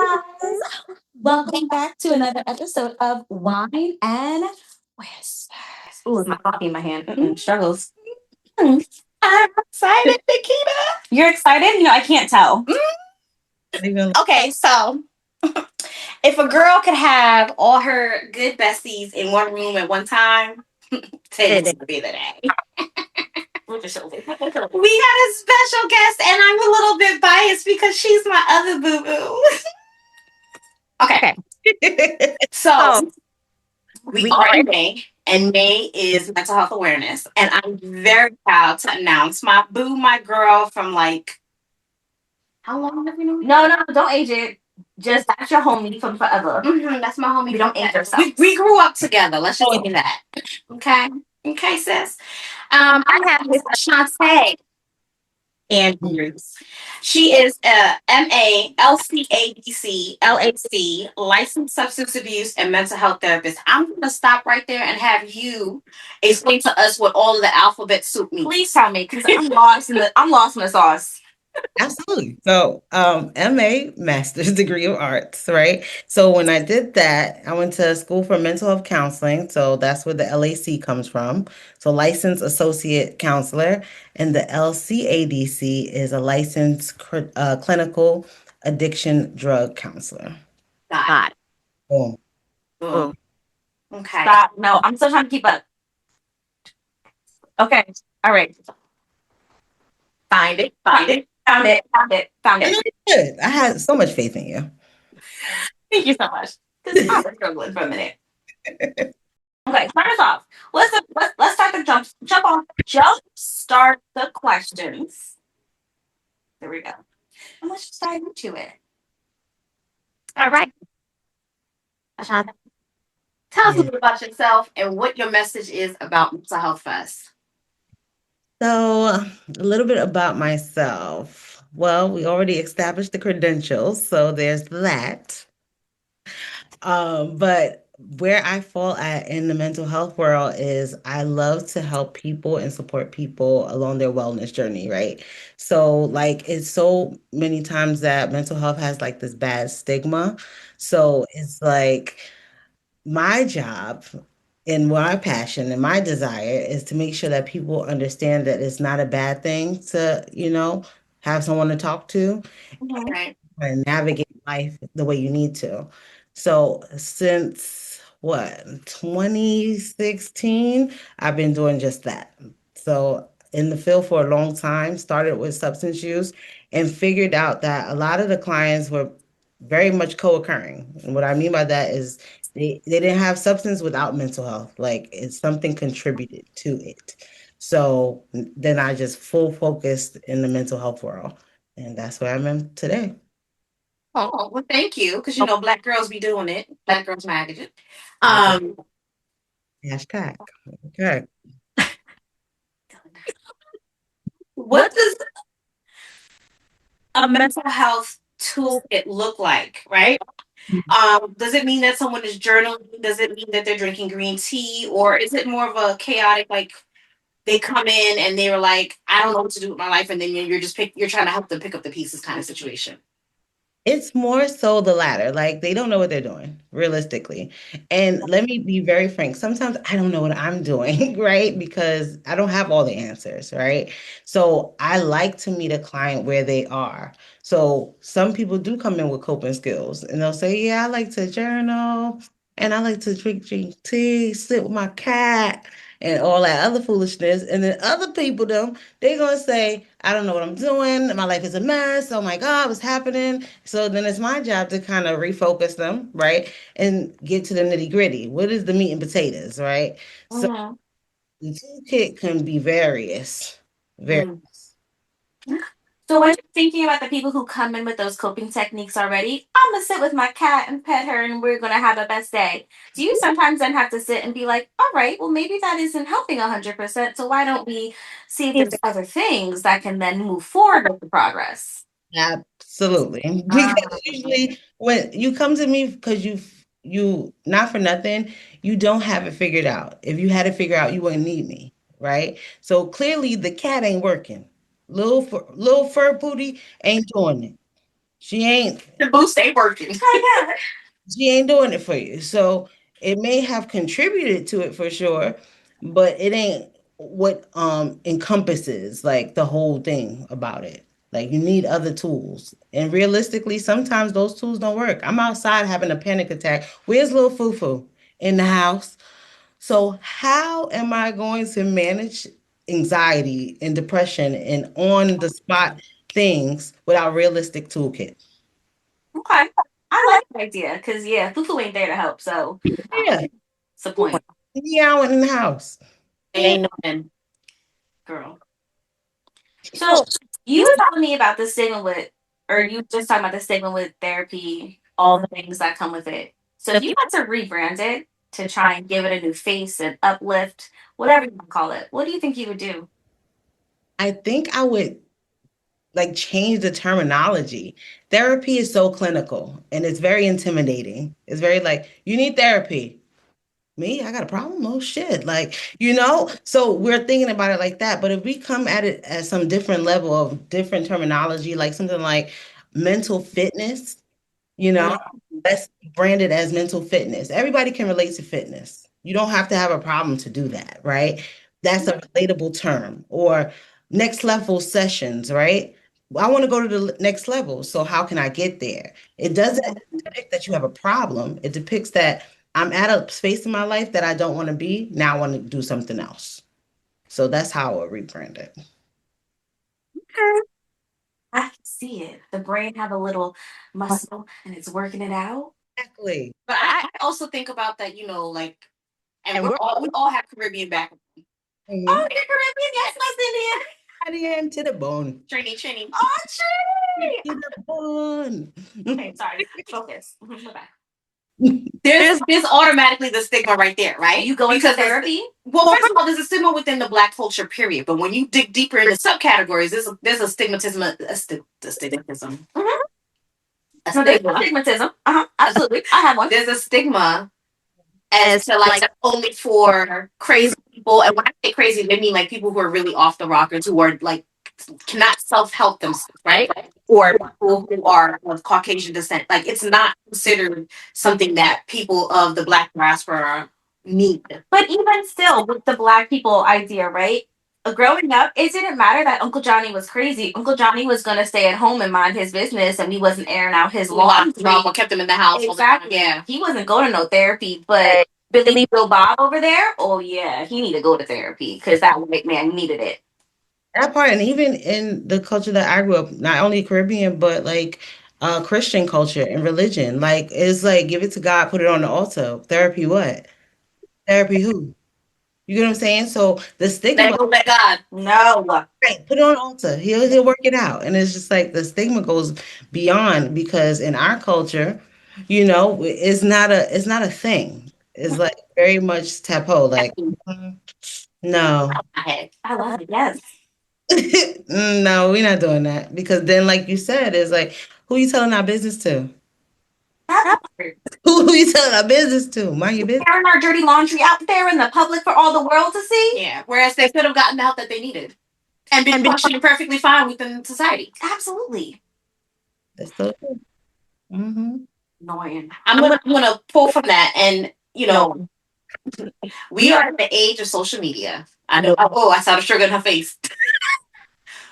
guys. Welcome back to another episode of Wine and Whispers. Ooh, it's my coffee in my hand. Struggles. Mm. I'm excited, Nikita. You're excited? I can't tell. Okay, so if a girl could have all her good besties in one room at one time, today would be the day. We got a special guest, and I'm a little bit biased because she's my other boo boo. Okay. So we are in May, and May is mental health awareness. And I'm very proud to announce my boo, my girl from how long have we known? No, don't age it. Just that's your homie from forever. That's my homie. We don't age ourselves. We grew up together. Let's just say that. Okay. Okay, sis. I have Miss Achante Andrews. She is a MA, LCADC, LAC, licensed substance abuse and mental health therapist. I'm going to stop right there and have you explain to us what all of the alphabet soup means. Please tell me, because I'm lost in the sauce. Absolutely. So, MA, Master's Degree of Arts, right? So when I did that, I went to school for mental health counseling. So that's where the LAC comes from. So licensed associate counselor, and the LCADC is a licensed clinical addiction drug counselor. Got it. Boom. Boom. Okay. Stop. No, I'm still trying to keep up. Okay. All right. Find it. Found it. Good. I had so much faith in you. Thank you so much. Because I was struggling for a minute. Okay, start us off. Let's start the jump start the questions. There we go. And let's just dive into it. All right. Ashanta, tell us a little bit about yourself and what your message is about mental health first. So, a little bit about myself. Well, we already established the credentials, so there's that. But where I fall at in the mental health world is I love to help people and support people along their wellness journey, right? So, like, it's so many times that mental health has like this bad stigma. So, it's like my job and my passion and my desire is to make sure that people understand that it's not a bad thing to, have someone to talk to Right. and navigate life the way you need to. So since what, 2016, I've been doing just that. So in the field for a long time, started with substance use and figured out that a lot of the clients were very much co-occurring. And what I mean by that is they didn't have substance without mental health. Like it's something contributed to it. So then I just full focused in the mental health world. And that's where I'm in today. Oh, well, thank you. Because Black girls be doing it. Black girls magazine. Hashtag. Okay. What does a mental health toolkit look like, right? Does it mean that someone is journaling? Does it mean that they're drinking green tea? Or is it more of a chaotic, like they come in and they were like, I don't know what to do with my life, and then you're trying to help them pick up the pieces kind of situation? It's more so the latter. Like they don't know what they're doing, realistically. And let me be very frank. Sometimes I don't know what I'm doing, right? Because I don't have all the answers, right? So I like to meet a client where they are. So some people do come in with coping skills and they'll say, yeah, I like to journal and I like to drink tea, sit with my cat and all that other foolishness. And then other people, them, they're gonna say, I don't know what I'm doing. My life is a mess. Oh my God, what's happening? So then it's my job to kind of refocus them, right? And get to the nitty-gritty. What is the meat and potatoes, right? So the toolkit can be various. Various. So when you're thinking about the people who come in with those coping techniques already, I'm gonna sit with my cat and pet her and we're gonna have a best day. Do you sometimes then have to sit and be like, all right, well maybe that isn't helping 100%. So why don't we see if there's other things that can then move forward with the progress? Absolutely. Because usually when you come to me because you not for nothing, you don't have it figured out. If you had it figured out, you wouldn't need me, right? So clearly the cat ain't working. Little fur booty ain't doing it. She ain't The boost ain't working. she ain't doing it for you. So it may have contributed to it for sure, but it ain't what encompasses like the whole thing about it. Like you need other tools. And realistically, sometimes those tools don't work. I'm outside having a panic attack. Where's little Fufu in the house? So how am I going to manage anxiety and depression and on the spot things without realistic toolkit? Okay. I like the idea because yeah, Fufu ain't there to help. So Yeah, what's the point? meowing in the house. Ain't nothing, girl. So you were telling me about the stigma with, or you were just talking about the stigma with therapy, all the things that come with it. So if you had to rebrand it to try and give it a new face and uplift, whatever you want to call it, what do you think you would do? I think I would like change the terminology. Therapy is so clinical and it's very intimidating. It's very like, you need therapy. Me, I got a problem. Oh shit. Like, so we're thinking about it like that. But if we come at it at some different level of different terminology, like something like mental fitness, you know, let's brand it as mental fitness. Everybody can relate to fitness. You don't have to have a problem to do that, right? That's a relatable term. Or next level sessions, right? I want to go to the next level. So how can I get there? It doesn't depict that you have a problem. It depicts that I'm at a space in my life that I don't want to be. Now I want to do something else. So that's how I would rebrand it. Okay. I can see it. The brain have a little muscle and it's working it out. Exactly. But I also think about that, like, and we all have Caribbean background. Mhm. Oh, you're Caribbean, yes, West Indian. Indian to the bone. Trini. Oh, Trini. To the bone. Okay, sorry. Focus. Go back. There's automatically the stigma right there, right? You go into therapy? Well, first of all, there's a stigma within the Black culture, period. But when you dig deeper into subcategories, there's a stigmatism, a stigmatism. Mm-hmm. No, there's a stigmatism. Absolutely. I have one. There's a stigma as to like only for crazy people, and when I say crazy, I mean like people who are really off the rockers, who are like cannot self help themselves, right? Or people who are of Caucasian descent. Like it's not considered something that people of the Black diaspora need. But even still, with the Black people idea, right? Growing up, it didn't matter that Uncle Johnny was crazy. Uncle Johnny was gonna stay at home and mind his business, and we wasn't airing out his laundry. Mama kept him in the house. Exactly. Yeah, he wasn't going to no therapy, but Billy Bill Bob over there, oh yeah, he need to go to therapy because that white man needed it. That part, and even in the culture that I grew up, not only Caribbean, but like Christian culture and religion, like it's like give it to God, put it on the altar. Therapy, what? Therapy, who? You get what I'm saying? So the Let stigma, go, let God. No. right? Put it on the altar. He'll work it out, and it's just like the stigma goes beyond because in our culture, it's not a thing. It's like very much taboo. Like no. I love it. Yes. No, we're not doing that because then, like you said, it's like, who you telling our business to? That part. Who you telling our business to? Mind your business. Airing our dirty laundry out there in the public for all the world to see. Yeah. Whereas they could have gotten the help that they needed and been functioning perfectly fine within society. Absolutely. That's so true. Hmm. Annoying. I'm gonna pull from that, and we are in the age of social media. I know. Oh, I saw the sugar in her face.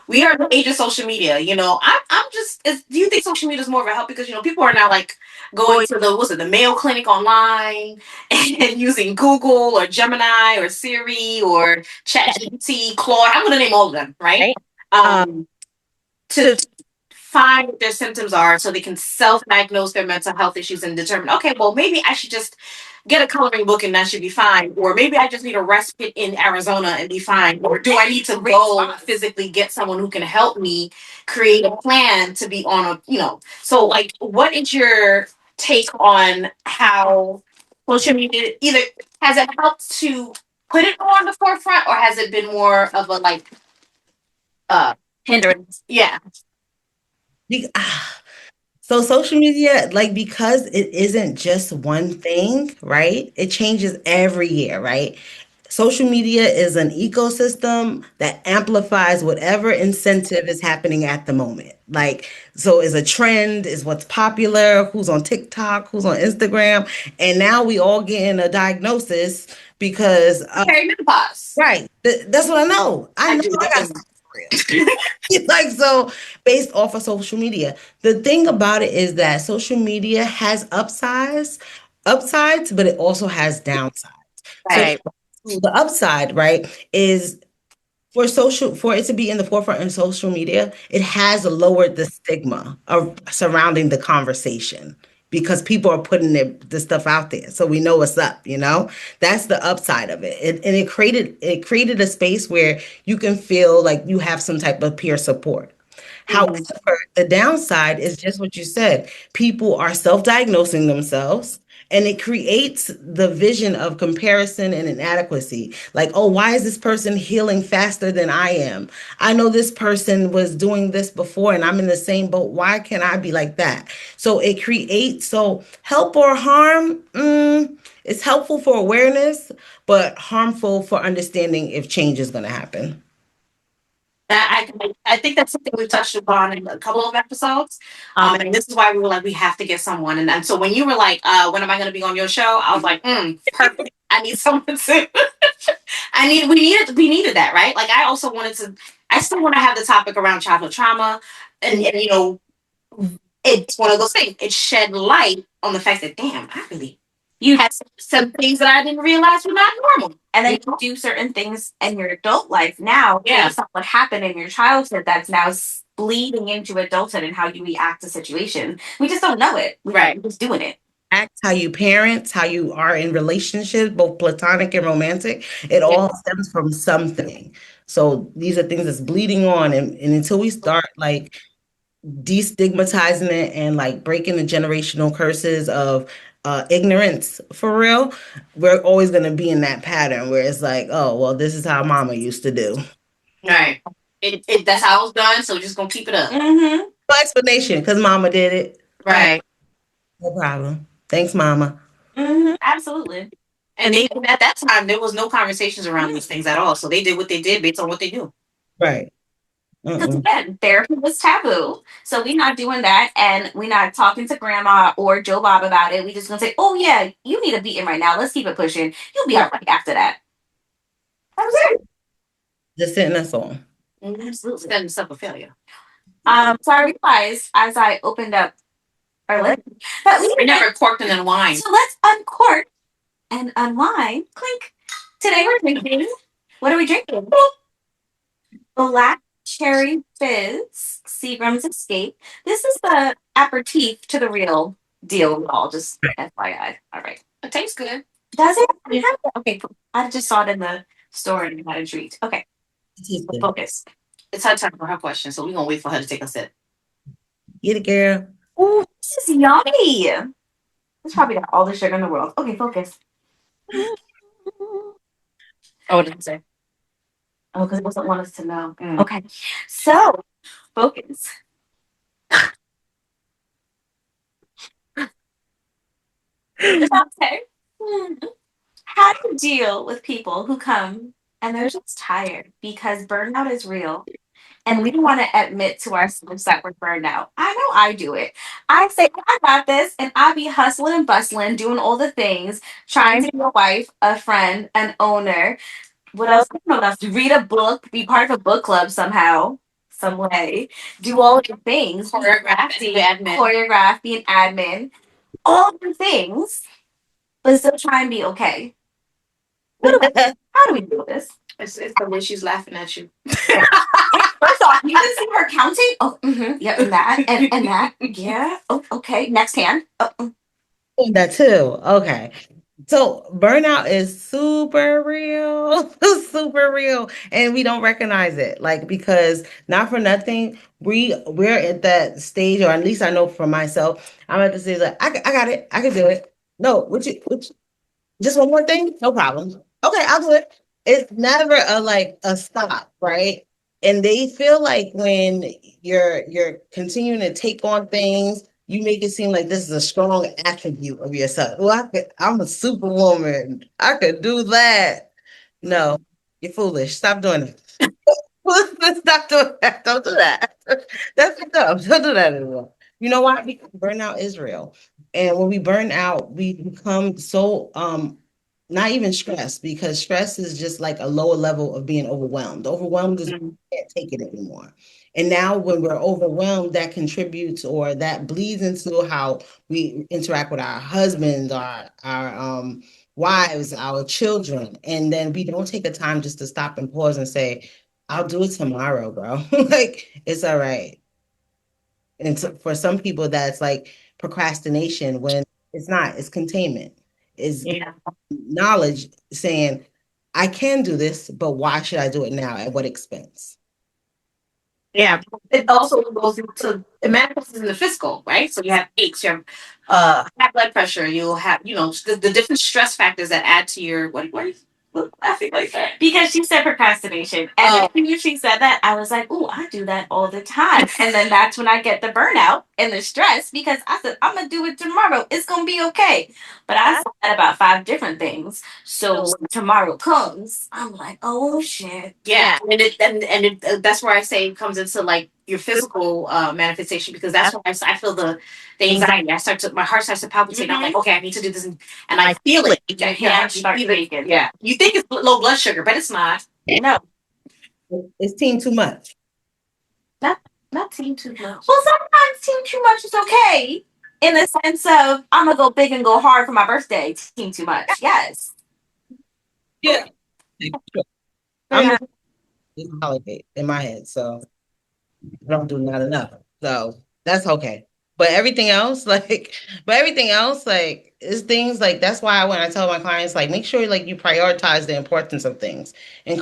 We are in the age of social media. I'm just. Do you think social media is more of a help because people are now like going to the Mayo Clinic online and using Google or Gemini or Siri or ChatGPT, Claude. I'm gonna name all of them, right? To find what their symptoms are so they can self-diagnose their mental health issues and determine, okay, well, maybe I should just get a coloring book and that should be fine. Or maybe I just need a respite in Arizona and be fine. Or do I need to go physically get someone who can help me create a plan to be on so like what is your take on how social media either has it helped to put it more on the forefront or has it been more of a like hindrance? Yeah. So social media, like because it isn't just one thing, right? It changes every year, right? Social media is an ecosystem that amplifies whatever incentive is happening at the moment. Like, so is a trend, is what's popular, who's on TikTok, who's on Instagram. And now we all getting a diagnosis because, Perimenopause. right, that's what I know. I I know do I got that. something for real. Like, so based off of social media. The thing about it is that social media has upsides, but it also has downsides. So Right. the upside, right, is for it to be in the forefront in social media, it has lowered the stigma of surrounding the conversation because people are putting the stuff out there, so we know what's up. That's the upside of it. And it created a space where you can feel like you have some type of peer support. Mhm. However, the downside is just what you said. People are self-diagnosing themselves, and it creates the vision of comparison and inadequacy. Like, oh, why is this person healing faster than I am? I know this person was doing this before and I'm in the same boat. Why can't I be like that? So it creates, so help or harm, it's helpful for awareness, but harmful for understanding if change is going to happen. I think that's something we've touched upon in a couple of episodes. And this is why we were like, we have to get someone. And so when you were like, when am I going to be on your show? I was like, perfect. I need someone to. We needed that, right? Like I also wanted to. I still want to have the topic around childhood trauma, and it's one of those things. It shed light on the fact that damn, I really you had some things that I didn't realize were not normal. And then you do certain things in your adult life now, based on what happened in your childhood that's now bleeding into adulthood and how you react to situations. We just don't know it. We're just doing it. Act, how you parent, how you are in relationships, both platonic and romantic, it Yeah. all stems from something. So these are things that's bleeding on, and until we start like destigmatizing it and like breaking the generational curses of ignorance for real, we're always going to be in that pattern where it's like, oh, well, this is how mama used to do. Right. That's how it was done, so we're just gonna keep it up. Mm-hmm. No explanation because mama did it. Right. Right. No problem. Thanks, mama. Mm-hmm. Absolutely. And even at that time, there was no conversations around these things at all. So they did what they did based on what they knew. Right. Because Mm-mm. again, therapy was taboo. So we're not doing that. And we're not talking to grandma or Joe Bob about it. We just going to say, oh, yeah, you need a beating right now. Let's keep it pushing. You'll be all right after that. That was it. Just sitting us on. Absolutely. Setting us up a failure. So I realized as I opened up our lid that we never corked and unwind. So let's uncork and unwind. Clink. Today we're drinking. What are we drinking? Black cherry fizz, Seagram's Escape. This is the aperitif to the real deal. All just FYI. All right. It tastes good. Does it? Yeah. Okay. Cool. I just saw it in the store and got intrigued. Okay. Focus. It's her turn for her question, so we're gonna wait for her to take a sip. Get it, girl. Oh, this is yummy. It's probably got all the sugar in the world. Okay, focus. Oh, what did it say? Oh, because it doesn't want us to know. Okay. So, focus. Okay. How do you deal with people who come and they're just tired because burnout is real and we don't want to admit to ourselves that we're burned out? I know I do it. I say, I got this, and I be hustling and bustling, doing all the things, trying to be a wife, a friend, an owner. What else? I don't know enough to read a book, be part of a book club somehow, some way, do all the things, choreograph, be an admin, all the things, but still try and be okay. How do we do this? It's the way she's laughing at you. First off, you can see her counting. Oh, yeah, and that, and that. Yeah. Oh, okay. Next hand. Oh, That too. Okay. So burnout is super real, super real, and we don't recognize it. Like, because not for nothing, we're at that stage, or at least I know for myself, I'm at the stage like I got it, I can do it. No, just one more thing, no problem. Okay, I'll do it. It's never a stop, right? And they feel like when you're continuing to take on things, you make it seem like this is a strong attribute of yourself. Well, I'm a superwoman. I could do that. No, you're foolish. Stop doing it. Stop doing that. Don't do that. That's dumb. Don't do that anymore. You know why? Because burnout is real. And when we burn out, we become so not even stressed, because stress is just like a lower level of being overwhelmed. Overwhelmed is Mhm. can't take it anymore. And now when we're overwhelmed, that contributes or that bleeds into how we interact with our husbands, our wives, our children. And then we don't take the time just to stop and pause and say, I'll do it tomorrow, bro. Like, it's all right. And so for some people, that's like procrastination when it's not, it's containment, is Yeah. knowledge saying, I can do this, but why should I do it now? At what expense? Yeah, it also goes into it manifests in the physical, right? So you have aches, you have high blood pressure, you'll have the different stress factors that add to your what are you laughing like that? Because she said procrastination, and when she said that, I was like, "Oh, I do that all the time," and then that's when I get the burnout and the stress because I said I'm gonna do it tomorrow. It's gonna be okay, but I said that about five different things. So when tomorrow comes, I'm like, "Oh shit." Yeah, that's where I say it comes into like your physical manifestation because that's where I feel the anxiety. I start to my heart starts to palpitate. I'm like, okay, I need to do this, and I feel it. Your hands start shaking. Yeah, you think it's low blood sugar, but it's not. No, It's team too much. not not team too much. Well, sometimes team too much is okay in the sense of I'm gonna go big and go hard for my birthday. Team too much, yes. Yeah. I'm not validate in my head, so I don't do not enough. So that's okay. But everything else, is things like that's why when I tell my clients, like, make sure like you prioritize the importance of things and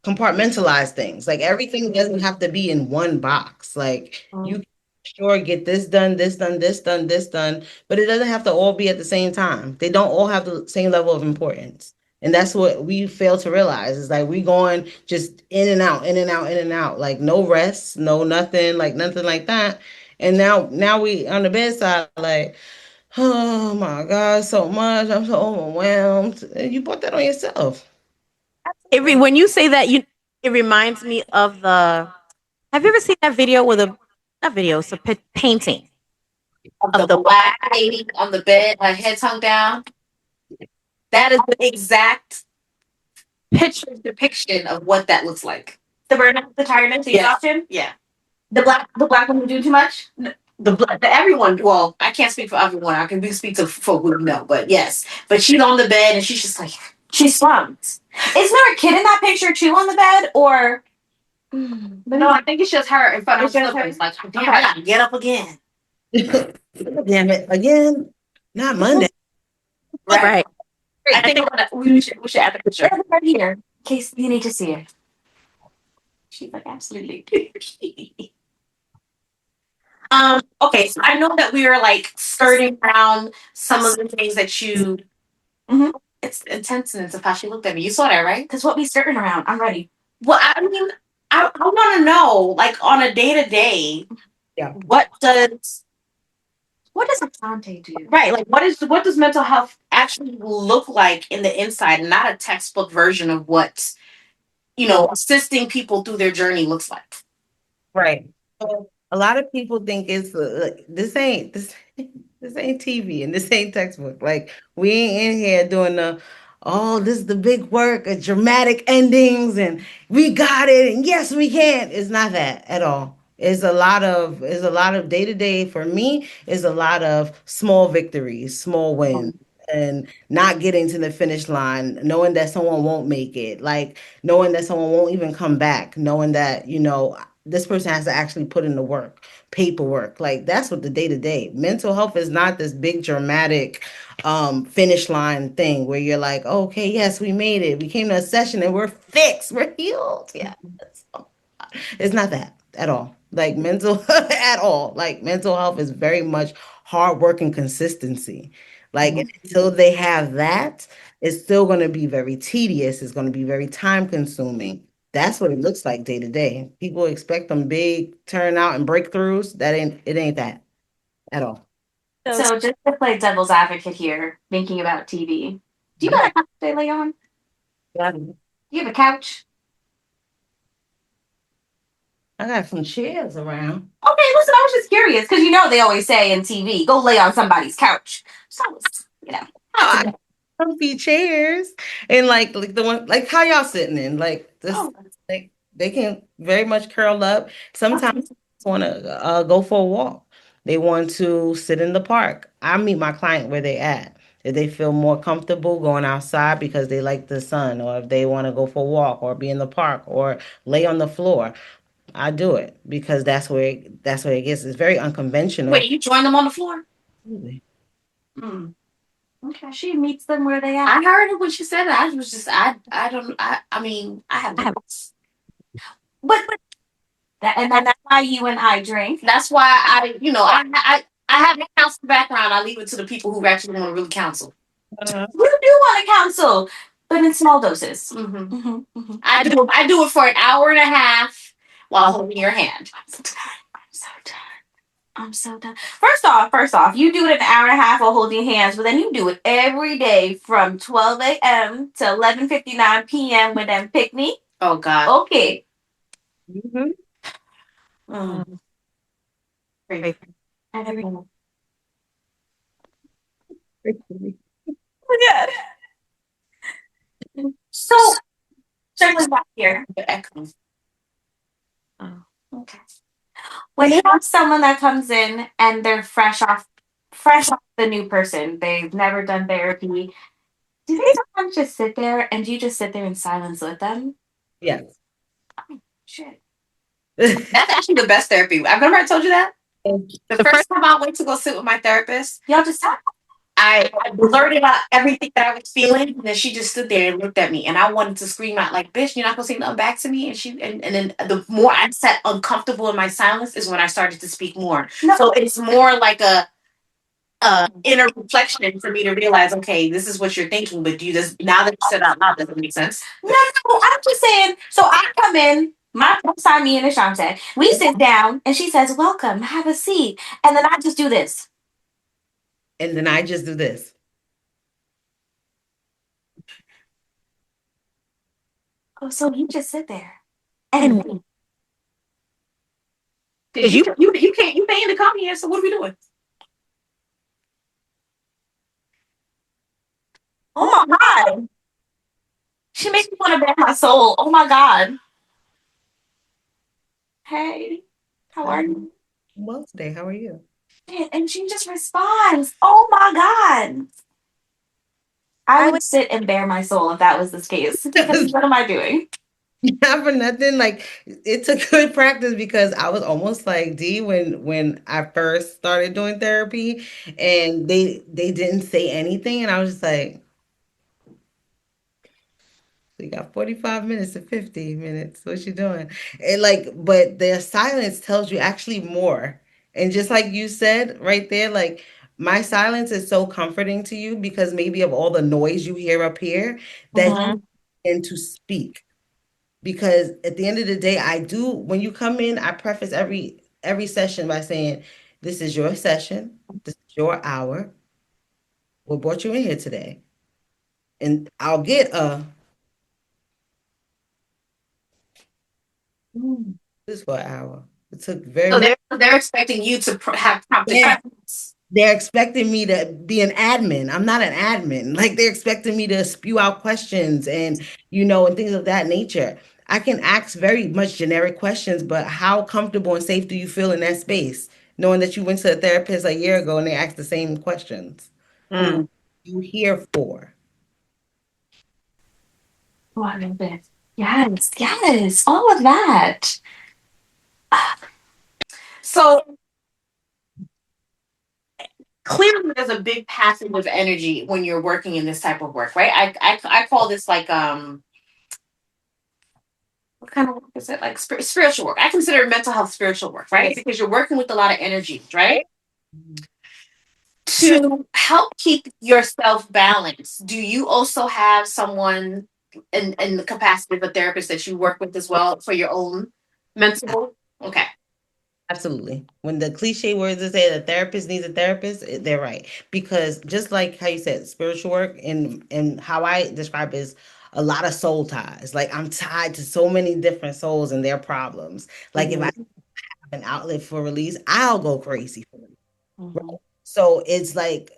compartmentalize things. Like everything doesn't have to be in one box. Like you can sure get this done, this done, this done, this done, but it doesn't have to all be at the same time. They don't all have the same level of importance. And that's what we fail to realize is like we going just in and out, in and out, in and out, like no rest, no nothing like that. And now we on the bedside, like, oh my God, so much. I'm so overwhelmed. And you brought that on yourself. When you say that, it reminds me of the. Have you ever seen that video with a not video, it's a painting Of of the the black lady on the bed, her head's hung down. That is the exact picture depiction of what that looks like. The burnout, the tiredness, the exhaustion. Yeah. The black one who do too much. The everyone. Well, I can't speak for everyone. I can speak to for who know, but yes. But she's on the bed and she's just like she's slumped. Is there a kid in that picture too on the bed, or no? I think it's just her in front of her slippers. Like, damn, I gotta get up again. Damn it, again. Not Monday. Right. right. I think we should add the picture right here in case you need to see it. She's like absolutely. Okay, so I know that we are like skirting around some of the things that you. Mhm. It's intenseness of how she looked at me. You saw that, right? Because what we skirting around, I'm ready. Well, I mean, I want to know, like, on a day to day, Yeah. what does Achante do? Right, like, what does mental health actually look like in the inside, and not a textbook version of what assisting people through their journey looks like. Right. So a lot of people think it's like, this ain't TV and this ain't textbook. Like we ain't in here doing the oh, this is the big work, dramatic endings, and we got it, and yes, we can. It's not that at all. It's a lot of day to day for me. Is a lot of small victories, small wins, and not getting to the finish line, knowing that someone won't make it, like knowing that someone won't even come back, knowing that this person has to actually put in the work, paperwork. Like that's what the day to day. Mental health is not this big dramatic finish line thing where you're like, oh, okay, yes, we made it. We came to a session and we're fixed. We're healed. Yeah. It's not that at all. Like mental at all. Like mental health is very much hard work and consistency. Like until they have that, it's still going to be very tedious. It's going to be very time consuming. That's what it looks like day to day. People expect them big turnout and breakthroughs. It ain't that at all. So So just to play devil's advocate here, thinking about TV. Do you got a half day lay on? You have a couch? I got some chairs around. Okay, listen, I was just curious because they always say in TV, go lay on somebody's couch. So I had to got comfy chairs and like the one like how y'all sitting in like this know. like they can very much curl up. Sometimes Oh, want to go for a walk. They want to sit in the park. I meet my client where they at. If they feel more comfortable going outside because they like the sun, or if they want to go for a walk, or be in the park, or lay on the floor, I do it because that's where it gets. It's very unconventional. wait, you join them on the floor? Absolutely. Mm. Okay, she meets them where they are. I heard it when she said it. I was just, I don't, I mean, I have, but and that's why you and I drink. That's why I have a counsel background. I leave it to the people who actually want to really counsel. Uh, You do want to counsel, but in small doses. I do it for an hour and a half while holding your hand. I'm so tired. I'm so tired. I'm so done. First off, you do it an hour and a half while holding hands, but then you do it every day from 12 a.m. to 11:59 p.m. with them pick me. Oh God. Okay. mhm. Mm. Great. Everyone. Oh God. So circling back here. Oh. Okay. When you have someone that comes in and they're fresh off the new person, they've never done therapy. Do they sometimes just sit there and you just sit there in silence with them? Yes. Shit. That's actually the best therapy. I remember I told you that. The first time I went to go sit with my therapist, y'all just sat. I blurted out everything that I was feeling, and then she just stood there and looked at me, and I wanted to scream out like, "Bitch, you're not gonna say nothing back to me." And then the more I sat uncomfortable in my silence is when I started to speak more. No. So it's more like a inner reflection for me to realize, okay, this is what you're thinking, but do you just now that you said out loud, does it make sense? No, I'm just saying. So I come in, my side me and Achante, we sit down, and she says, "Welcome, have a seat," and then I just do this. And then I just do this. Oh, so you just sit there and wait. Because you can't you paying to come here, so what are we doing? Oh my God. She makes me want to bend my soul. Oh my God. Hey, how are you? Well, today, how are you? And she just responds. Oh my God. I would sit and bare my soul if that was this case. Because what am I doing? Not for nothing. Like it's a good practice because I was almost like D when I first started doing therapy, and they didn't say anything, and I was just like, we got 45 minutes to 50 minutes. What you doing? And like, but their silence tells you actually more. And just like you said right there, like my silence is so comforting to you because maybe of all the noise you hear up here that you begin to speak. Because at the end of the day, I do when you come in, I preface every session by saying, "This is your session. This is your hour. What brought you in here today?" And I'll get this for an hour. It took very So much. they're expecting you to have prompted Yeah. presence. They're expecting me to be an admin. I'm not an admin. Like they're expecting me to spew out questions and and things of that nature. I can ask very much generic questions, but how comfortable and safe do you feel in that space, knowing that you went to a therapist a year ago and they asked the same questions? Who you here for? Oh, I love it. Yes, yes, all of that. So clearly, there's a big passive energy when you're working in this type of work, right? I call this like what kind of work is it? Like spiritual work. I consider mental health spiritual work, right? Because you're working with a lot of energy, right? To help keep yourself balanced, do you also have someone in the capacity of a therapist that you work with as well for your own mental? Okay. Absolutely. When the cliche words that say the therapist needs a therapist, they're right. Because just like how you said, spiritual work and how I describe it is a lot of soul ties. Like I'm tied to so many different souls and their problems. Like if I have Mhm. an outlet for release, I'll go crazy for it. Mhm. So it's like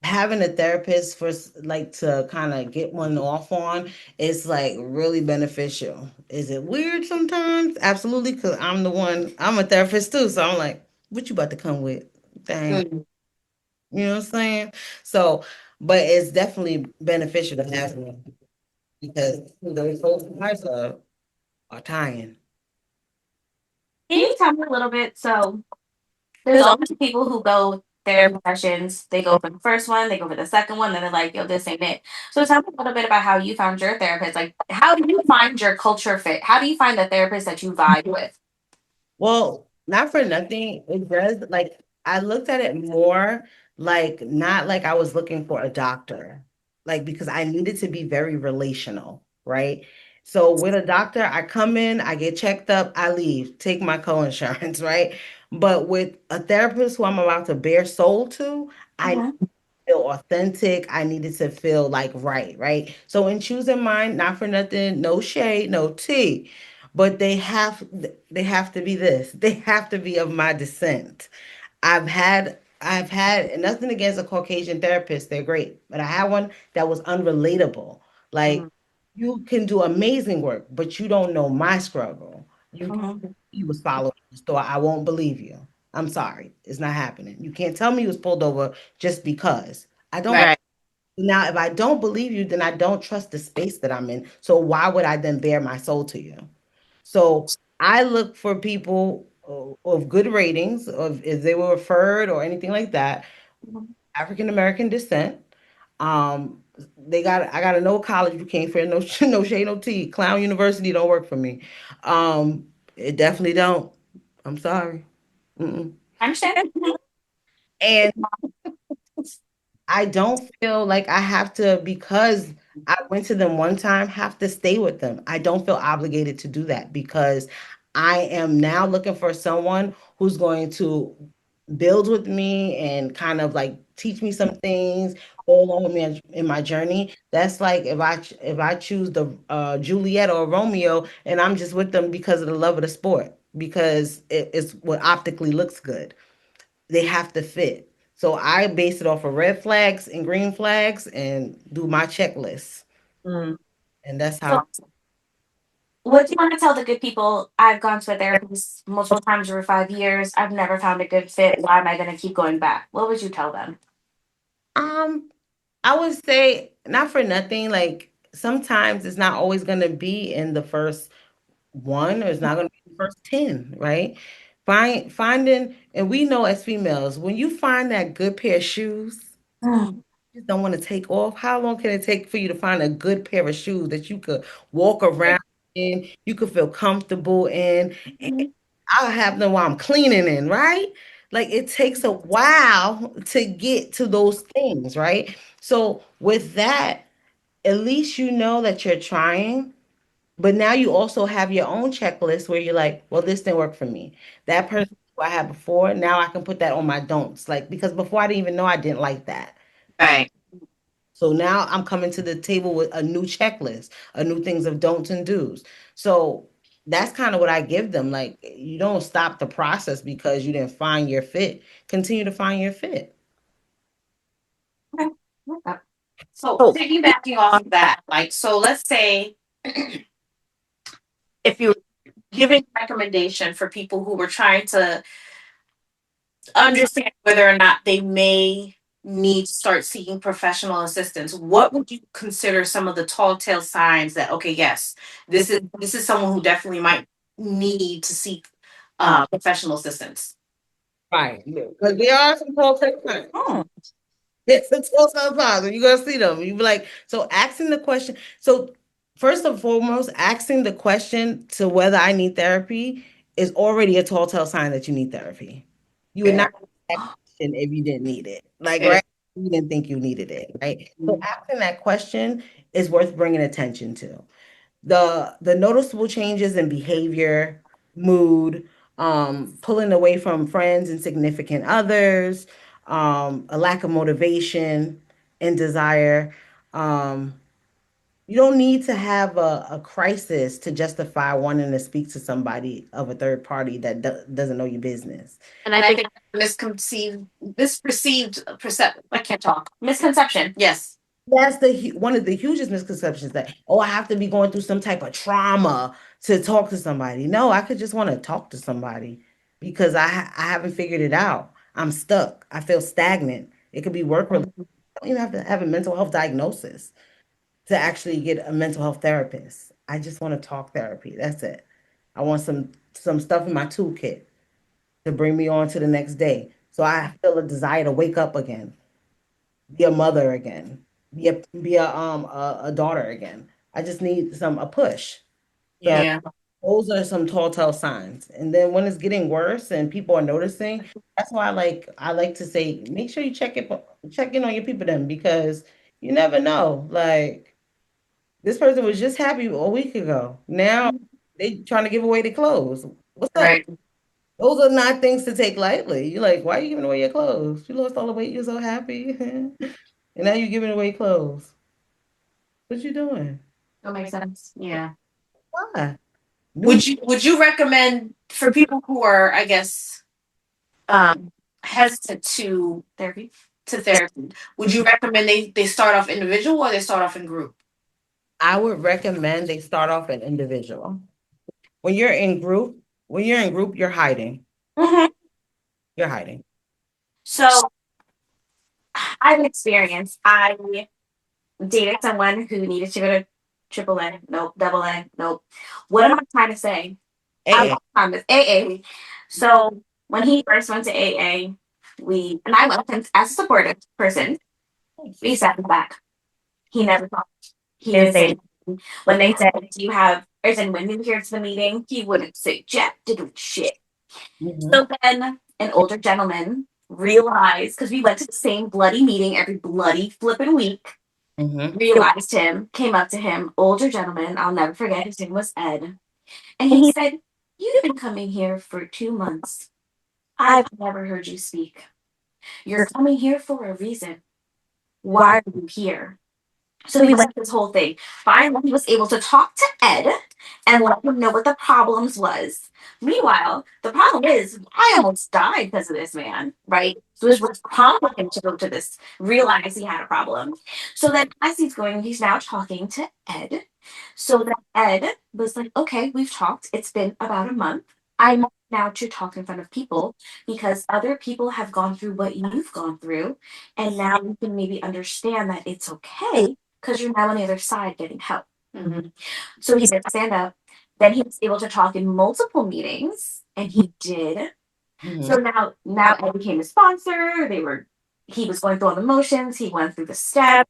having a therapist for like to kind of get one off on is like really beneficial. Is it weird sometimes? Absolutely, because I'm a therapist too. So I'm like, what you about to come with? Dang. Mhm. You know what I'm saying? So, but it's definitely beneficial to have one because those whole lives are tying. Can you tell me a little bit? So there's always people who go therapy sessions. They go for the first one, they go for the second one, then they're like, yo, this ain't it. So tell me a little bit about how you found your therapist. Like, how do you find your culture fit? How do you find the therapist that you vibe with? Well, not for nothing. It does like I looked at it more like not like I was looking for a doctor, like because I needed to be very relational, right? So with a doctor, I come in, I get checked up, I leave, take my co-insurance, right? But with a therapist who I'm about to bare soul to, I Mhm. feel authentic. I needed to feel like right? So in choosing mine, not for nothing, no shade, no tea, but they have to be this. They have to be of my descent. I've had and nothing against a Caucasian therapist. They're great, but I had one that was unrelatable. Like Mhm. you can do amazing work, but you don't know my struggle. Mhm. You was following the store. I won't believe you. I'm sorry. It's not happening. You can't tell me you was pulled over just because. I don't Right. now if I don't believe you, then I don't trust the space that I'm in. So why would I then bare my soul to you? So I look for people of good ratings, of if they were referred or anything like that, Mhm. African American descent. I gotta know college you came from. No, no shade, no tea. Clown University don't work for me. It definitely don't. I'm sorry. Mm-mm. I understand. And I don't feel like I have to, because I went to them one time, have to stay with them. I don't feel obligated to do that because I am now looking for someone who's going to build with me and kind of like teach me some things, go along with me in my journey. That's like if I choose the Juliet or Romeo and I'm just with them because of the love of the sport, because it's what optically looks good. They have to fit. So I base it off of red flags and green flags and do my checklist. Mm. And that's how. So, what do you want to tell the good people? I've gone to a therapist multiple times over 5 years. I've never found a good fit. Why am I going to keep going back? What would you tell them? Um, I would say not for nothing. Like sometimes it's not always going to be in the first one, or it's not going to be the first 10, right? Finding, and we know as females, when you find that good pair of shoes, Mm. just don't want to take off. How long can it take for you to find a good pair of shoes that you could walk around in, you could feel comfortable in? And Mhm. I'll have them while I'm cleaning in, right? Like it takes a while to get to those things, right? So with that, at least you know that you're trying, but now you also have your own checklist where you're like, well, this didn't work for me. That person who I had before, now I can put that on my don'ts. Like because before I didn't even know I didn't like that. Right. So now I'm coming to the table with a new checklist, a new things of don'ts and do's. So that's kind of what I give them. Like you don't stop the process because you didn't find your fit. Continue to find your fit. Okay. Okay. So So, piggybacking off of that, like, so let's say if you were giving giving recommendation for people who were trying to under understand whether or not they may need to start seeking professional assistance, what would you consider some of the tall tale signs that, okay, yes, this is someone who definitely might need to seek professional assistance? Right. Because there are some cold signs. Hmm. It's a 12 sometimes, and you're gonna see them. You be like, so asking the question. So first and foremost, asking the question to whether I need therapy is already a tall tale sign that you need therapy. You would not Fair. ask that question if you didn't need it. Like, Fair. right? You didn't think you needed it, right? So asking that question is worth bringing attention to. The noticeable changes in behavior, mood, pulling away from friends and significant others, a lack of motivation and desire, um, You don't need to have a crisis to justify wanting to speak to somebody of a third party that doesn't know your business. And And I I think think misperceived percep. I can't talk. Misconception. Yes. That's one of the hugest misconceptions that, oh, I have to be going through some type of trauma to talk to somebody. No, I could just want to talk to somebody because I haven't figured it out. I'm stuck. I feel stagnant. It could be work related. You don't even have to have a mental health diagnosis to actually get a mental health therapist. I just want to talk therapy. That's it. I want some stuff in my toolkit to bring me on to the next day. So I feel a desire to wake up again, be a mother again, be a daughter again. I just need a push. So Yeah. those are some tall tale signs. And then when it's getting worse and people are noticing, that's why I like to say, make sure you check in on your people then because you never know. Like this person was just happy a week ago. Now they trying to give away their clothes. What's up? Right. Those are not things to take lightly. You're like, why are you giving away your clothes? You lost all the weight, you're so happy. And now you're giving away clothes. What you doing? That makes sense. Yeah. Why? New Would you recommend for people who are, I guess, hesitant to therapy, would you recommend they start off individual or they start off in group? I would recommend they start off an individual. When you're in group, you're hiding. Mm-hmm. You're hiding. So I have an experience. I dated someone who needed to go to triple A, nope, double A, nope. What am I trying to say? I AA. was on this AA. So when he first went to AA, and I loved him as a supportive person. We sat in the back. He never talked. He didn't say anything. When they said, "Do you have?" I said, "When you here to the meeting," he wouldn't say jack didn't shit. Mm-hmm. So then an older gentleman realized because we went to the same bloody meeting every bloody flipping week. Mm-hmm. Realized him, came up to him, older gentleman. I'll never forget. His name was Ed, and he said, "You've been coming here for 2 months. I've never heard you speak. You're coming here for a reason. Why are you here?" So we went through this whole thing. Finally, he was able to talk to Ed and let him know what the problems was. Meanwhile, the problem is I almost died because of this man, right? So it was prompting him to go to this, realize he had a problem. So then as he's going, he's now talking to Ed. So then Ed was like, okay, we've talked. It's been about a month. I'm now to talk in front of people because other people have gone through what you've gone through. And now you can maybe understand that it's okay because you're now on the other side getting help. Mm-hmm. So he did stand up. Then he was able to talk in multiple meetings, and he did. Mm-hmm. So now Ed became a sponsor. He was going through all the motions. He went through the steps,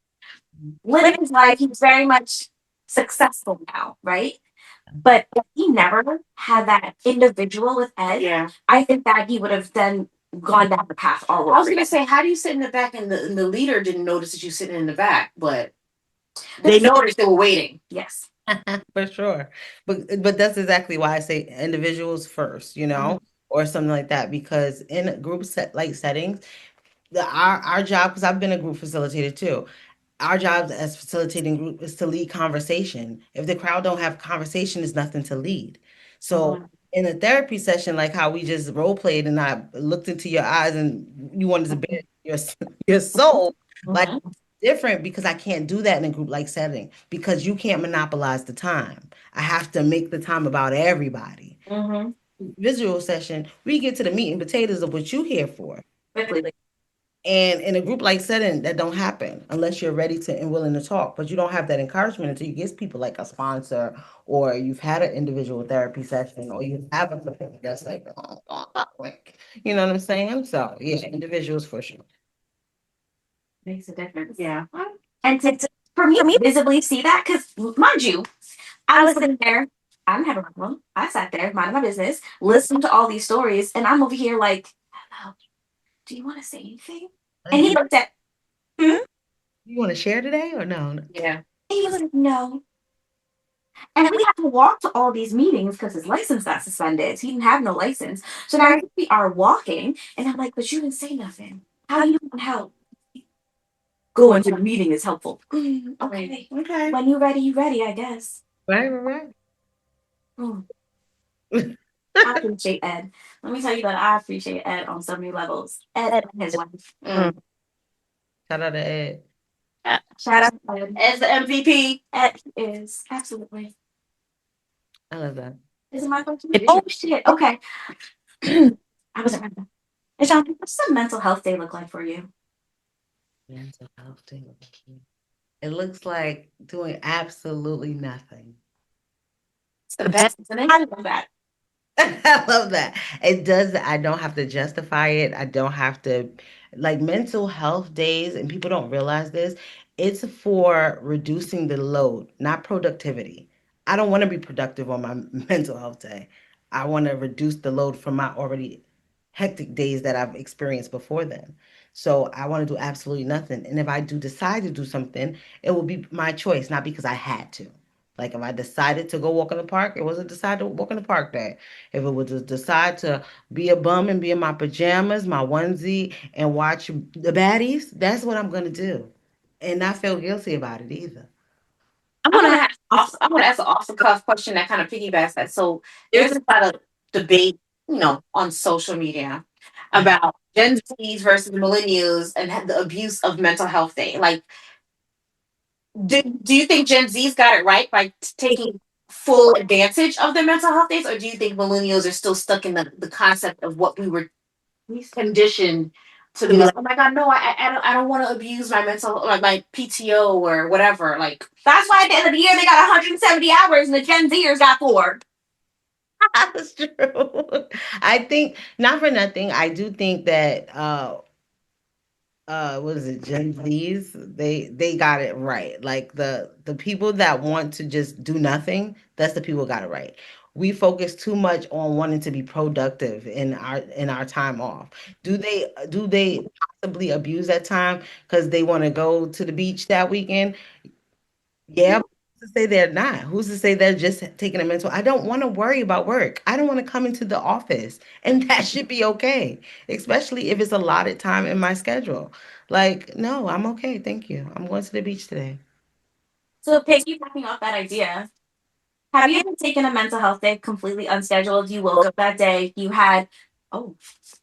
living his life. He's very much successful now, right? But if he never had that individual with Ed, yeah, I think that he would have then gone down the path all over. I was gonna say, how do you sit in the back and the leader didn't notice that you sitting in the back, but they noticed they were waiting. Yes. For sure. But that's exactly why I say individuals first, or something like that. Because in group settings, our job, because I've been a group facilitator too. Our job as facilitating group is to lead conversation. If the crowd don't have conversation, there's nothing to lead. So in a therapy session, like how we just role played and I looked into your eyes and you wanted to bare your soul, like different because I can't do that in a group like setting because you can't monopolize the time. I have to make the time about everybody. Mm-hmm. Visual session, we get to the meat and potatoes of what you here for. Quickly. And in a group like setting, that don't happen unless you're ready to and willing to talk. But you don't have that encouragement until you get people like a sponsor, or you've had an individual therapy session, or you have a therapist that's like, you know what I'm saying? So yeah, individuals for sure. Makes a difference. Yeah. And for me to visibly see that, because mind you, I was sitting there, I didn't have a problem. I sat there, minding my business, listening to all these stories, and I'm over here like, hello, do you want to say anything? And he looked at, You want to share today or no? yeah. And he was like, no. And we had to walk to all these meetings because his license got suspended. He didn't have no license. So now we are walking, and I'm like, but you didn't say nothing. How you want help? going to the meeting is helpful. Okay. Okay. When you're ready, you're ready, I guess. Right, right, Mm, right. I appreciate Ed. Let me tell you that I appreciate Ed on so many levels. Ed and his wife. Shout out to Ed. Shout out to Ed. Ed's the MVP. Ed is. Absolutely. I love that. Is it my question? Oh, shit. Okay. I wasn't ready. Achante, what's the mental health day look like for you? Mental health day. It looks like doing absolutely nothing. It's the best, isn't it? I love that. I love that. It does. I don't have to justify it. I don't have to, like mental health days, and people don't realize this. It's for reducing the load, not productivity. I don't want to be productive on my mental health day. I want to reduce the load from my already hectic days that I've experienced before then. So I want to do absolutely nothing. And if I do decide to do something, it will be my choice, not because I had to. Like if I decided to go walk in the park, it was a decide to walk in the park day. If it was to decide to be a bum and be in my pajamas, my onesie, and watch the baddies, that's what I'm gonna do, and not feel guilty about it either. I want to ask an off the cuff question that kind of piggybacks that. So there's a lot of debate, on social media about Gen Zs versus millennials and the abuse of mental health day. Like, do you think Gen Z's got it right by taking full advantage of their mental health days, or do you think millennials are still stuck in the concept of what we were conditioned to be like, oh my god, no, I don't want to abuse my mental, like my PTO or whatever. Like that's why at the end of the year they got 170 hours and the Gen Zers got 4. That's true. I think not for nothing. I do think that what is it, Gen Z's, they got it right. Like the people that want to just do nothing, that's the people who got it right. We focus too much on wanting to be productive in our time off. Do they possibly abuse that time because they want to go to the beach that weekend? Yeah, but who's to say they're not? Who's to say they're just taking a mental? I don't want to worry about work. I don't want to come into the office, and that should be okay, especially if it's allotted time in my schedule. Like, no, I'm okay. Thank you. I'm going to the beach today. So piggybacking off that idea, have you ever taken a mental health day completely unscheduled? You woke up that day, you had oh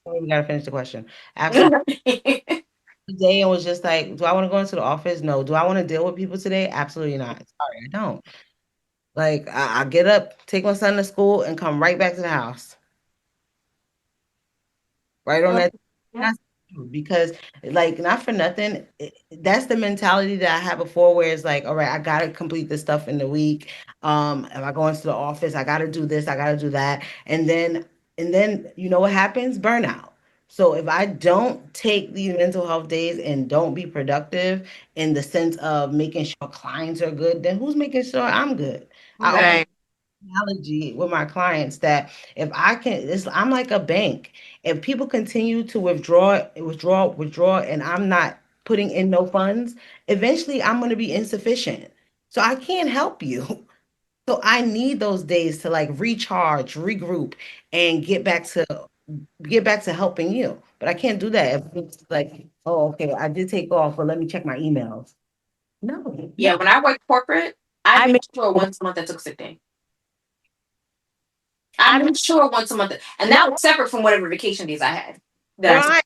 We gotta finish the question. Absolutely. Today and was just like, do I want to go into the office? No. Do I want to deal with people today? Absolutely not. Sorry, I don't. Like, I get up, take my son to school, and come right back to the house. Right on that. yeah. That's true, because like not for nothing, that's the mentality that I had before, where it's like, all right, I gotta complete this stuff in the week. If I go into the office, I gotta do this, I gotta do that, and then you know what happens? Burnout. So if I don't take these mental health days and don't be productive in the sense of making sure clients are good, then who's making sure I'm good? I Right. analogy with my clients that if I can, I'm like a bank. If people continue to withdraw, and I'm not putting in no funds, eventually I'm going to be insufficient. So I can't help you. So I need those days to like recharge, regroup, and get back to helping you. But I can't do that if it's like, oh, okay, I did take off, but let me check my emails. No. Yeah, when I worked corporate, I made sure once a month I took sick day. I made sure once a month, and that was separate from whatever vacation days I had. That I took. Right.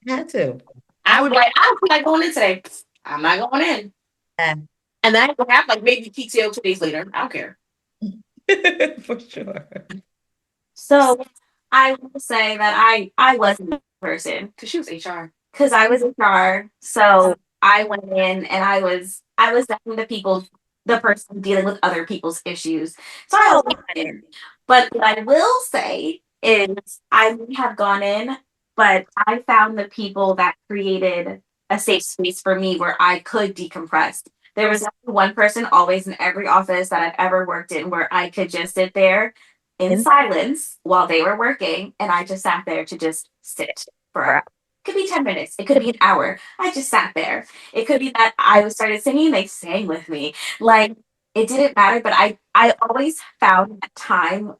Had to. I would be like, I don't feel like going in today. I'm not going in. Yeah. And then I would have like maybe PTO 2 days later. I don't care. For sure. So I will say that I wasn't a person because she was HR. Because I was HR, so I went in and I was definitely the person dealing with other people's issues. So I always went in. But what I will say is I would have gone in, but I found the people that created a safe space for me where I could decompress. There was one person always in every office that I've ever worked in where I could just sit there in silence while they were working, and I just sat there to just sit for it could be 10 minutes, it could be an hour. I just sat there. It could be that I started singing, they sang with me. Like it didn't matter, but I always found that time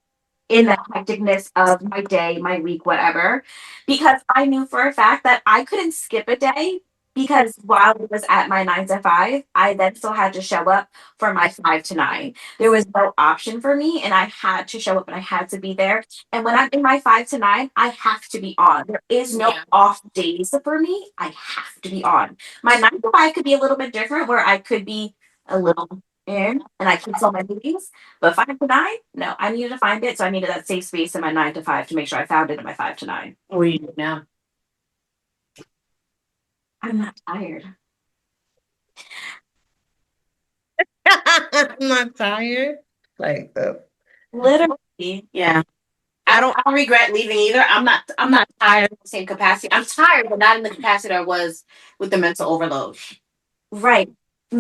in the hecticness of my day, my week, whatever, because I knew for a fact that I couldn't skip a day because while I was at my 9 to 5, I then still had to show up for my 5 to 9. There was no option for me, and I had to show up and I had to be there. And when I'm in my 5 to 9, I have to be on. There is no off days for me. I have to be on. My 9 to 5 could be a little bit different, where I could be a little in and I cancel my meetings. But 5 to 9, no, I needed to find it. So I needed that safe space in my 9 to 5 to make sure I found it in my 5 to 9. What are you doing now? I'm not tired. I'm not tired. Like Literally. Yeah. I don't regret leaving either. I'm not tired in the same capacity. I'm tired, but not in the capacity I was with the mental overload. Right.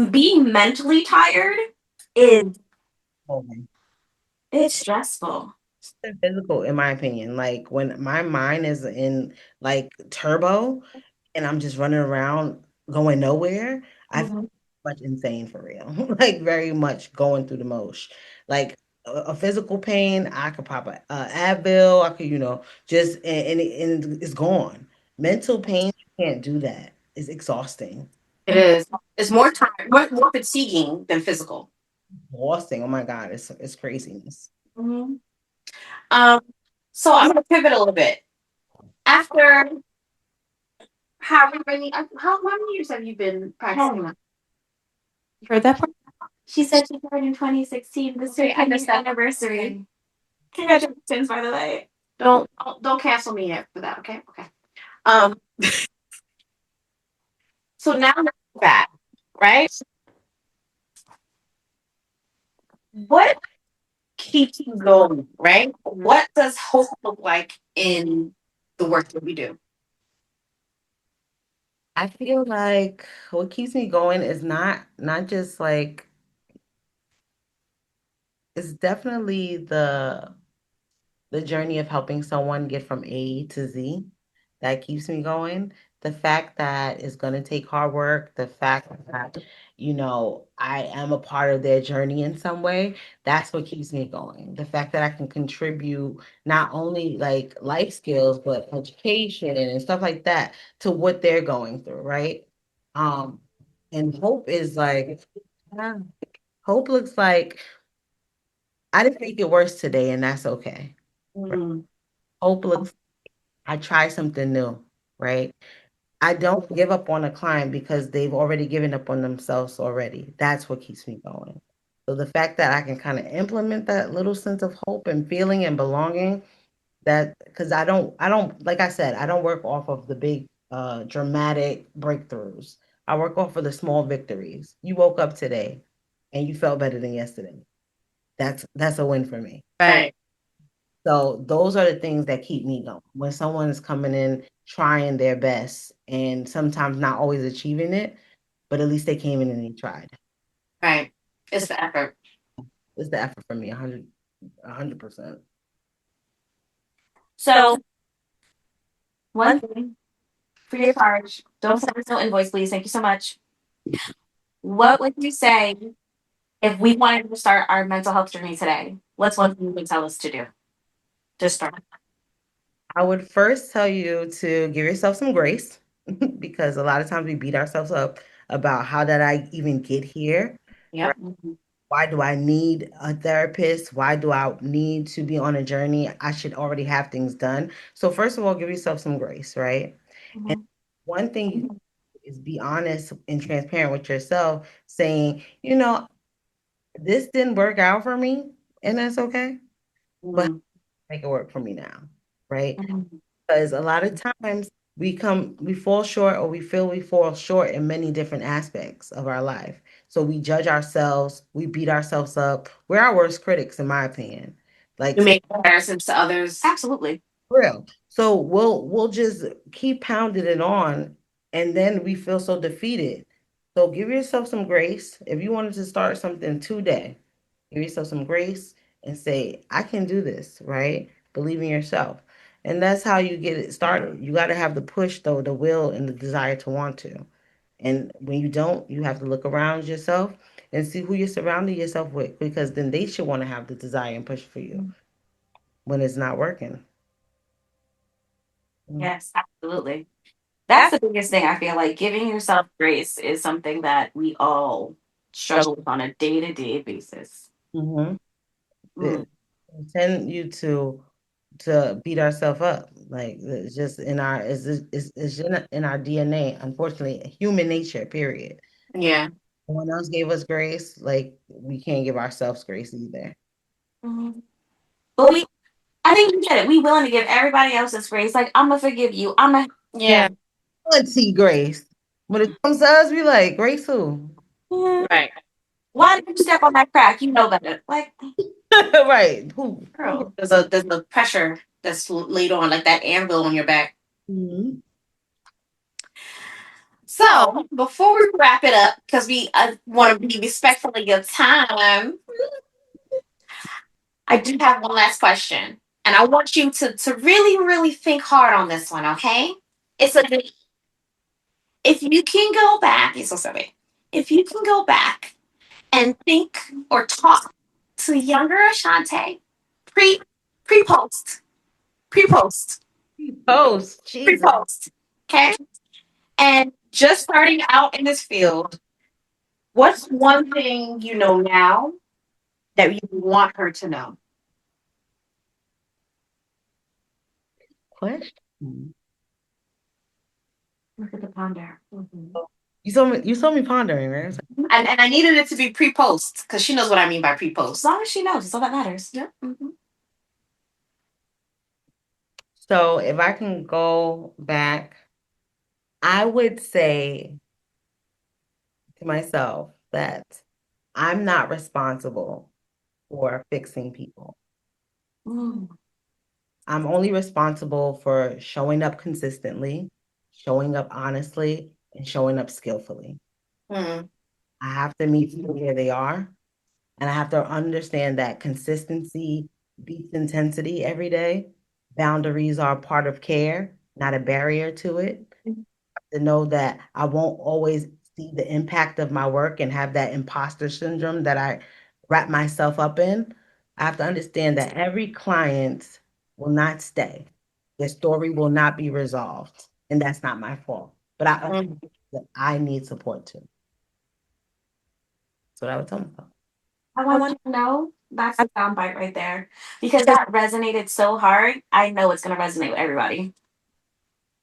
Being mentally tired is it's stressful. it's physical, in my opinion. Like when my mind is in like turbo and I'm just running around going nowhere, I feel Mhm. much insane for real. Like very much going through the mosh. Like a physical pain, I could pop a Advil, I could, just and it's gone. Mental pain, you can't do that. It's exhausting. It is. It's more time, more fatiguing than physical. Exhausting. Oh my God, it's craziness. Mhm. Um, so I'm gonna pivot a little bit. After how many years have you been practicing? You heard that part? She said she started in 2016. This is her missed anniversary. Congratulations, by the way. Don't cancel me yet for that. Okay. Okay. Um. So now we're back, right? What keeps you going, right? What does hope look like in the work that we do? I feel like what keeps me going is not just like it's definitely the journey of helping someone get from A to Z that keeps me going. The fact that it's going to take hard work, the fact that, I am a part of their journey in some way, that's what keeps me going. The fact that I can contribute not only like life skills, but education and stuff like that to what they're going through, right? Um, and hope is like, yeah, hope looks like I didn't make it worse today, and that's okay. Mm. Hope looks I try something new, right? I don't give up on a client because they've already given up on themselves already. That's what keeps me going. So the fact that I can kind of implement that little sense of hope and feeling and belonging, that because I don't like I said, I don't work off of the big dramatic breakthroughs. I work off of the small victories. You woke up today and you felt better than yesterday. That's a win for me. Right. So those are the things that keep me going. When someone is coming in trying their best and sometimes not always achieving it, but at least they came in and they tried. Right. It's the effort. It's the effort for me, 100%. So one thing, free of charge. Don't send us no invoice, please. Thank you so much. What would you say if we wanted to start our mental health journey today? What's one thing you would tell us to do to start? I would first tell you to give yourself some grace because a lot of times we beat ourselves up about how did I even get here? Yep. Why do I need a therapist? Why do I need to be on a journey? I should already have things done. So first of all, give yourself some grace, right? And Mhm. one thing you is be honest and transparent with yourself, saying, this didn't work out for me, and that's okay, but Mhm. make it work for me now, right? Mhm. Because a lot of times we fall short or we feel we fall short in many different aspects of our life. So we judge ourselves, we beat ourselves up. We're our worst critics, in my opinion. Like We make comparisons to others. Absolutely. for real. So we'll just keep pounding it on and then we feel so defeated. So give yourself some grace. If you wanted to start something today, give yourself some grace and say, I can do this, right? Believe in yourself. And that's how you get it started. You got to have the push, though, the will and the desire to want to. And when you don't, you have to look around yourself and see who you're surrounding yourself with, because then they should want to have the desire and push for you when it's not working. Mm. Yes, absolutely. That's the biggest thing. I feel like giving yourself grace is something that we all struggle with on a day-to-day basis. Mm-hmm. Mm. It tend you to beat ourselves up. Like it's just in our it's in our DNA. Unfortunately, human nature. Period. Yeah. No one else gave us grace. Like we can't give ourselves grace either. Mhm. But I think you get it. We willing to give everybody else's grace. Like, I'm gonna forgive you. Yeah. Let's see grace. When it comes to us, we like grace who? Right. Why did you step on that crack? You know better. Like, Right. Who? girl, there's a pressure that's laid on, like that anvil on your back. Mm-hmm. So before we wrap it up, because we want to be respectful of your time, I do have one last question, and I want you to really really think hard on this one. Okay? It's a if you can go back. It's so silly. If you can go back and think or talk to younger Ashante, pre pre post pre post Post. pre Jesus. post, okay, and just starting out in this field, what's one thing you know now that you want her to know? Question. Look at the ponder. Mm-hmm. You saw me pondering, right? And I needed it to be pre post because she knows what I mean by pre post. As long as she knows, it's all that matters. Yeah. Mm-hmm. So if I can go back, I would say to myself that I'm not responsible for fixing people. Mm. I'm only responsible for showing up consistently, showing up honestly, and showing up skillfully. Mm. I have to meet people where they are, and I have to understand that consistency beats intensity every day. Boundaries are part of care, not a barrier to it. To know that I won't always see the impact of my work and have that imposter syndrome that I wrap myself up in. I have to understand that every client will not stay. Their story will not be resolved, and that's not my fault. But I understand that I need support too. That's what I would tell myself. I want you to know that's the soundbite right there because that resonated so hard. I know it's gonna resonate with everybody.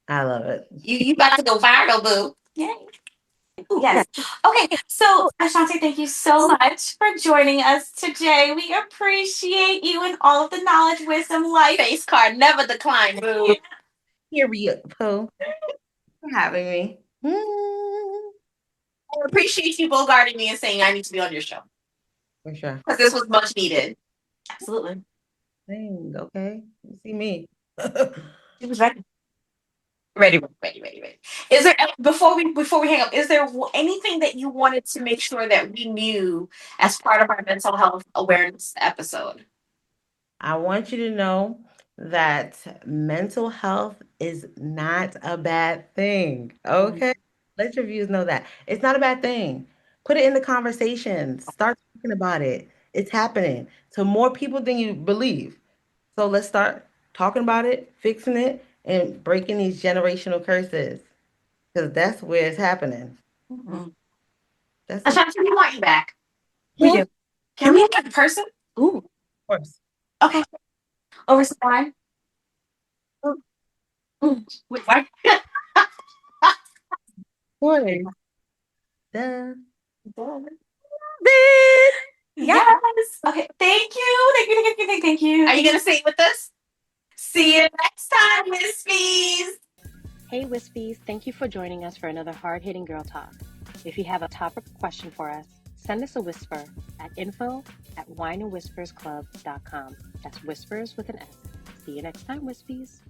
I love it. You about to go viral, boo. Yeah. Yes. Okay. So, Ashante, thank you so much for joining us today. We appreciate you and all of the knowledge, wisdom, life. Face card never decline, boo. Period, Pooh, for having me. I appreciate you guarding me and saying I need to be on your show For sure. because this was much needed. Absolutely. Dang, okay. You see me. She was ready. Ready. Is there before we hang up? Is there anything that you wanted to make sure that we knew as part of our mental health awareness episode? I want you to know that mental health is not a bad thing. Okay. Let your viewers know that it's not a bad thing. Put it in the conversation. Start talking about it. It's happening to more people than you believe. So let's start talking about it, fixing it, and breaking these generational curses because that's where it's happening. Mm-hmm. That's it. Ashanti, we want you back. We do. Can we have in person? Ooh. Of course. Okay. Over some wine. Wait, why? Morning. Duh. Yes. Okay. Thank you. Thank you. Are you gonna sing with us? See you next time, Whispies. Hey Whispies, thank you for joining us for another hard-hitting girl talk. If you have a topic or question for us, send us a whisper at info@wineandwhispersclub.com. That's whispers with an S. See you next time, Whispies.